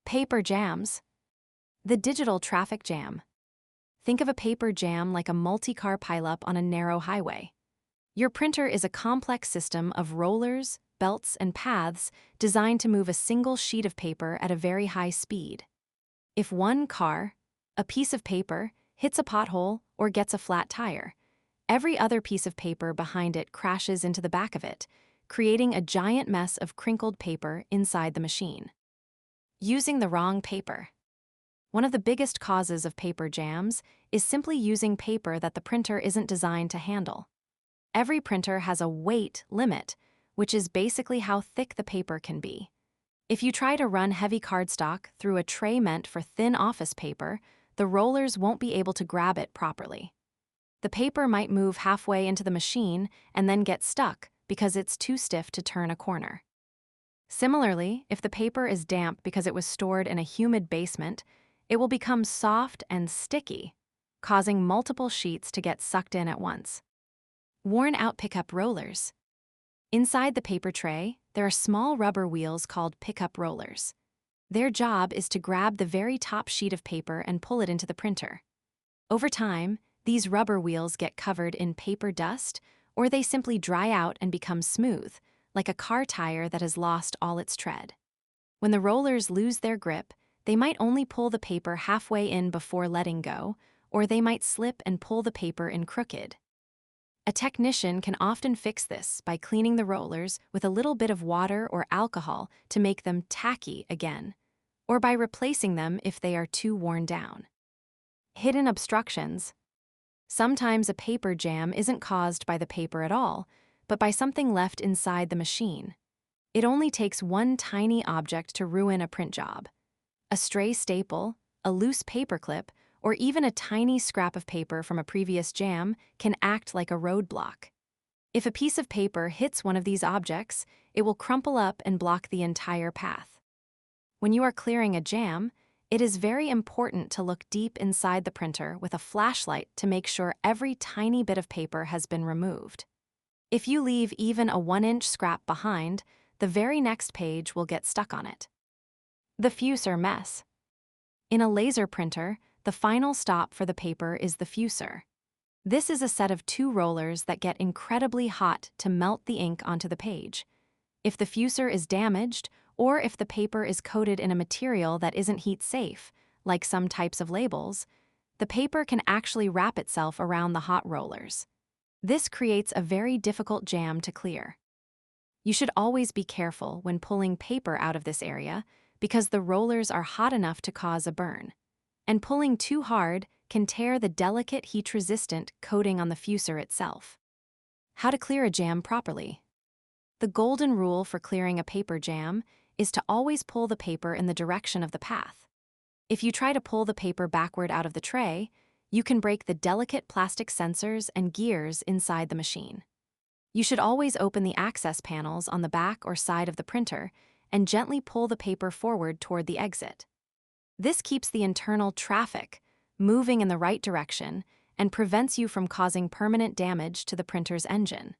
Paper jams. The digital traffic jam. Think of a paper jam like a multi-car pileup on a narrow highway. Your printer is a complex system of rollers, belts, and paths designed to move a single sheet of paper at a very high speed. If one car, a piece of paper, hits a pothole or gets a flat tire, every other piece of paper behind it crashes into the back of it, creating a giant mess of crinkled paper inside the machine. Using the wrong paper. One of the biggest causes of paper jams is simply using paper that the printer isn't designed to handle. Every printer has a weight limit, which is basically how thick the paper can be. If you try to run heavy cardstock through a tray meant for thin office paper, the rollers won't be able to grab it properly. The paper might move halfway into the machine and then get stuck because it's too stiff to turn a corner. Similarly, if the paper is damp because it was stored in a humid basement, it will become soft and sticky, causing multiple sheets to get sucked in at once. Worn-out pickup rollers. Inside the paper tray, there are small rubber wheels called pickup rollers. Their job is to grab the very top sheet of paper and pull it into the printer. Over time, these rubber wheels get covered in paper dust, or they simply dry out and become smooth, like a car tire that has lost all its tread. When the rollers lose their grip, they might only pull the paper halfway in before letting go, or they might slip and pull the paper in crooked. A technician can often fix this by cleaning the rollers with a little bit of water or alcohol to make them tacky again, or by replacing them if they are too worn down. Hidden obstructions. Sometimes a paper jam isn't caused by the paper at all, but by something left inside the machine. It only takes one tiny object to ruin a print job. A stray staple, a loose paperclip, or even a tiny scrap of paper from a previous jam can act like a roadblock. If a piece of paper hits one of these objects, it will crumple up and block the entire path. When you are clearing a jam, it is very important to look deep inside the printer with a flashlight to make sure every tiny bit of paper has been removed. If you leave even a 1-inch scrap behind, the very next page will get stuck on it. The fuser mess. In a laser printer, the final stop for the paper is the fuser. This is a set of 2 rollers that get incredibly hot to melt the ink onto the page. If the fuser is damaged, or if the paper is coated in a material that isn't heat-safe, like some types of labels, the paper can actually wrap itself around the hot rollers. This creates a very difficult jam to clear. You should always be careful when pulling paper out of this area because the rollers are hot enough to cause a burn, and pulling too hard can tear the delicate heat-resistant coating on the fuser itself. How to clear a jam properly. The golden rule for clearing a paper jam is to always pull the paper in the direction of the path. If you try to pull the paper backward out of the tray, you can break the delicate plastic sensors and gears inside the machine. You should always open the access panels on the back or side of the printer and gently pull the paper forward toward the exit. This keeps the internal traffic moving in the right direction and prevents you from causing permanent damage to the printer's engine.